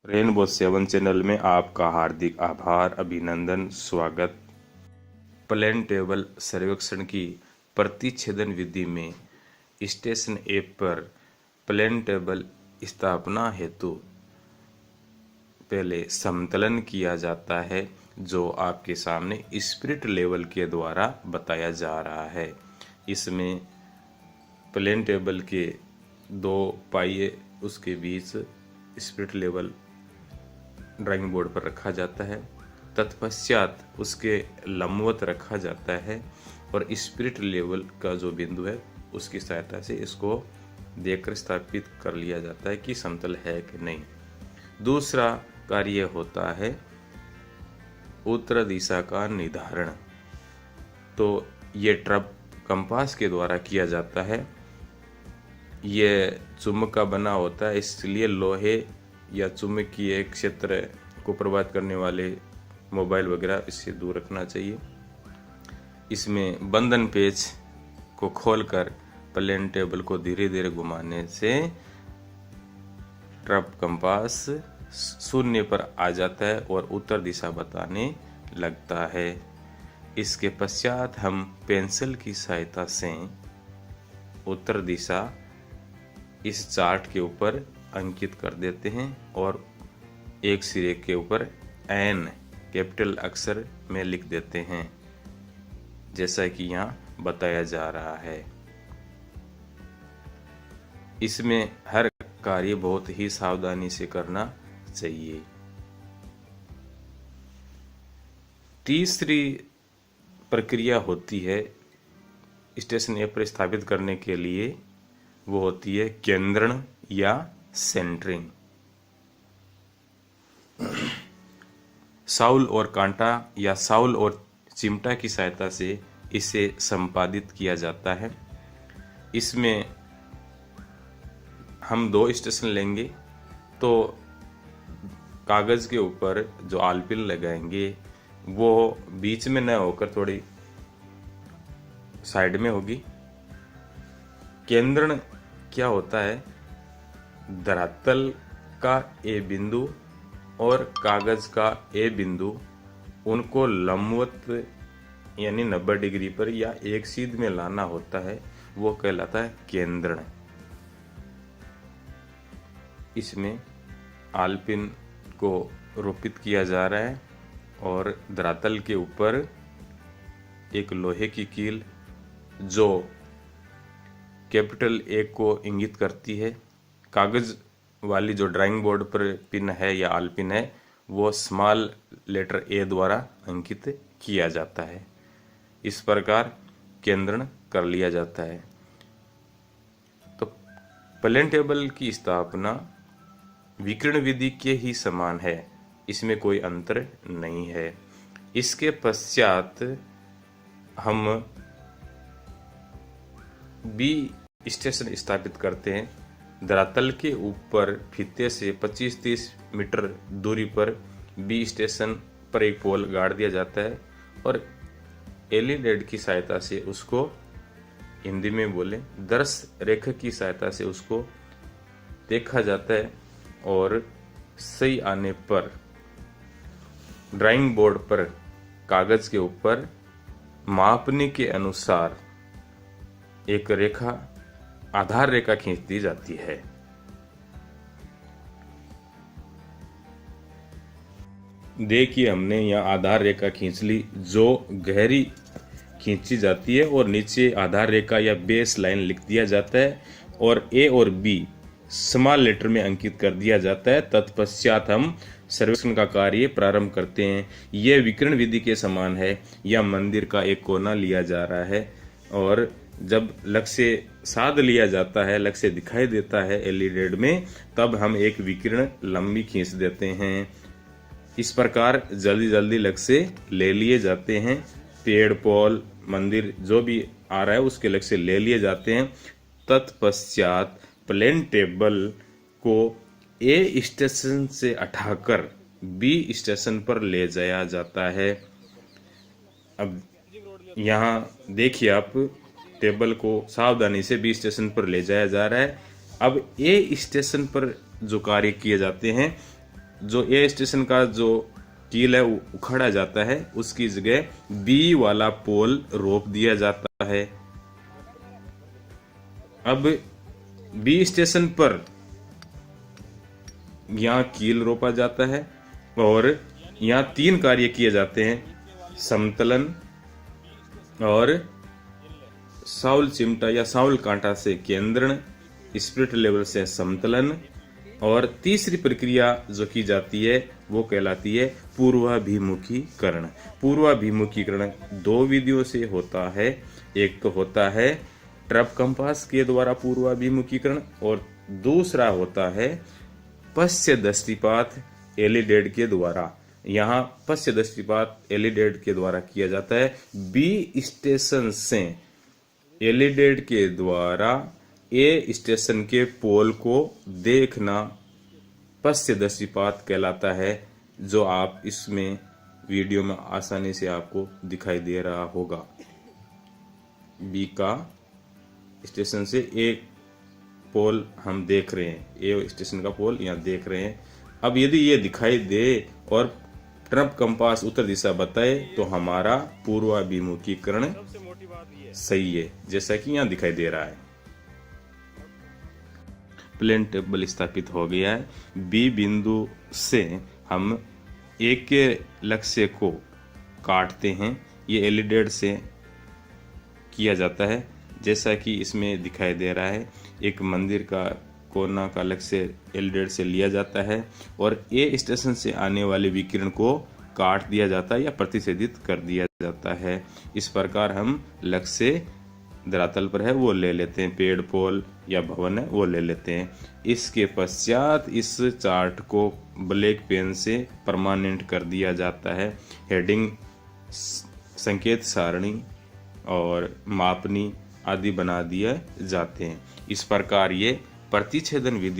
Rainbow 7 channel में आपका हार्दिक आभार, अभिनंदन, स्वागत। प्लेन टेबल सर्वेक्षण की प्रतिच्छेदन विधि में स्टेशन ऐप पर प्लेन टेबल स्थापना हेतु पहले समतलन किया जाता है, जो आपके सामने स्पिरिट लेवल के द्वारा बताया जा रहा है। इसमें प्लेन टेबल के दो पाइये उसके बीच स्पिरिट लेवल ड्राइंग बोर्ड पर रखा जाता है। तत्पश्चात उसके लंबवत रखा जाता है और स्पिरिट लेवल का जो बिंदु है उसकी सहायता से इसको देखकर स्थापित कर लिया जाता है कि समतल है कि नहीं। दूसरा कार्य होता है उत्तर दिशा का निर्धारण। तो ये ट्रप कंपास के द्वारा किया जाता है। ये चुंबक का बना होता है, इसलिए लोहे या चुंबकीय क्षेत्र को प्रभावित करने वाले मोबाइल वगैरह इससे दूर रखना चाहिए। इसमें बंधन पेच को खोलकर प्लेन टेबल को धीरे धीरे घुमाने से ट्रप कंपास शून्य पर आ जाता है और उत्तर दिशा बताने लगता है। इसके पश्चात हम पेंसिल की सहायता से उत्तर दिशा इस चार्ट के ऊपर अंकित कर देते हैं और एक सिरे के ऊपर एन कैपिटल अक्षर में लिख देते हैं, जैसा कि यहाँ बताया जा रहा है। इसमें हर कार्य बहुत ही सावधानी से करना चाहिए। तीसरी प्रक्रिया होती है स्टेशन ऐप पर स्थापित करने के लिए, वो होती है केंद्रण या सेंटरिंग। साउल और कांटा या साउल और चिमटा की सहायता से इसे संपादित किया जाता है। इसमें हम दो स्टेशन लेंगे तो कागज के ऊपर जो आलपिन लगाएंगे वो बीच में न होकर थोड़ी साइड में होगी। केंद्रण क्या होता है? धरातल का ए बिंदु और कागज का ए बिंदु, उनको लंबवत यानी 90 डिग्री पर या एक सीध में लाना होता है, वो कहलाता है केंद्रण। इसमें आलपिन को रोपित किया जा रहा है और धरातल के ऊपर एक लोहे की कील जो कैपिटल ए को इंगित करती है, कागज वाली जो ड्राइंग बोर्ड पर पिन है या आलपिन है वो स्मॉल लेटर ए द्वारा अंकित किया जाता है। इस प्रकार केंद्रण कर लिया जाता है। तो प्लेन टेबल की स्थापना विकिरण विधि के ही समान है, इसमें कोई अंतर नहीं है। इसके पश्चात हम बी स्टेशन स्थापित करते हैं। धरातल के ऊपर फीते से 25-30 मीटर दूरी पर बी स्टेशन पर एक पोल गाड़ दिया जाता है और एलईडी की सहायता से उसको, हिंदी में बोले दर्श रेखा की सहायता से उसको देखा जाता है और सही आने पर ड्राइंग बोर्ड पर कागज के ऊपर मापने के अनुसार एक रेखा, आधार रेखा खींच दी जाती है। देखिए हमने यहाँ आधार रेखा खींच ली, जो गहरी खींची जाती है और नीचे आधार रेखा या बेस लाइन लिख दिया जाता है और ए और बी स्मॉल लेटर में अंकित कर दिया जाता है। तत्पश्चात हम सर्वेक्षण का कार्य प्रारंभ करते हैं। यह विकिरण विधि के समान है। यह मंदिर का एक कोना लिया जा रहा है और जब लक्ष्य साध लिया जाता है, लक्ष्य दिखाई देता है एलईडी में, तब हम एक विकिरण लंबी खींच देते हैं। इस प्रकार जल्दी जल्दी लक्ष्य ले लिए जाते हैं। पेड़, पोल, मंदिर जो भी आ रहा है उसके लक्ष्य ले लिए जाते हैं। तत्पश्चात प्लेन टेबल को ए स्टेशन से उठाकर बी स्टेशन पर ले जाया जाता है। अब यहाँ देखिए आप, टेबल को सावधानी से बी स्टेशन पर ले जाया जा रहा है। अब ए स्टेशन पर जो कार्य किए जाते हैं जो ए स्टेशन का जो कील है वो उखाड़ा जाता है, उसकी जगह बी वाला पोल रोप दिया जाता है। अब बी स्टेशन पर यहाँ कील रोपा जाता है और यहाँ 3 कार्य किए जाते हैं, समतलन और साउल चिमटा या साउल कांटा से केंद्रण, स्पिरिट लेवल से समतलन, और तीसरी प्रक्रिया जो की जाती है वो कहलाती है पूर्वाभिमुखीकरण। पूर्वाभिमुखीकरण 2 विधियों से होता है। एक तो होता है ट्रप कंपास के द्वारा पूर्वाभिमुखीकरण, और दूसरा होता है पश्य दृष्टिपात एलिडेड के द्वारा। यहाँ पश्य दृष्टिपात एलिडेड के द्वारा किया जाता है। बी स्टेशन से एलिडेड के द्वारा ए स्टेशन के पोल को देखना पश्य दृष्टिपात कहलाता है, जो आप इसमें वीडियो में आसानी से आपको दिखाई दे रहा होगा। बी का स्टेशन से एक पोल हम देख रहे हैं, ए स्टेशन का पोल यहाँ देख रहे हैं। अब यदि ये दिखाई दे और ट्रप कंपास उत्तर दिशा बताए तो हमारा पूर्वाभिमुखीकरण सही है, जैसा कि यहाँ दिखाई दे रहा है। प्लेन टेबल स्थापित हो गया है। बी बिंदु से हम एक के लक्ष्य को काटते हैं, ये एलिडेड से किया जाता है, जैसा कि इसमें दिखाई दे रहा है। एक मंदिर का कोना का लक्ष्य एलिडेड से लिया जाता है और ए स्टेशन से आने वाले विकिरण को काट दिया जाता है या प्रतिच्छेदित कर दिया जाता है। इस प्रकार हम लक्ष्य धरातल पर है वो ले लेते हैं, पेड़ पोल या भवन है वो ले लेते हैं। इसके पश्चात इस चार्ट को ब्लैक पेन से परमानेंट कर दिया जाता है। हेडिंग, संकेत सारणी और मापनी आदि बना दिए जाते हैं। इस प्रकार ये प्रतिच्छेदन विधि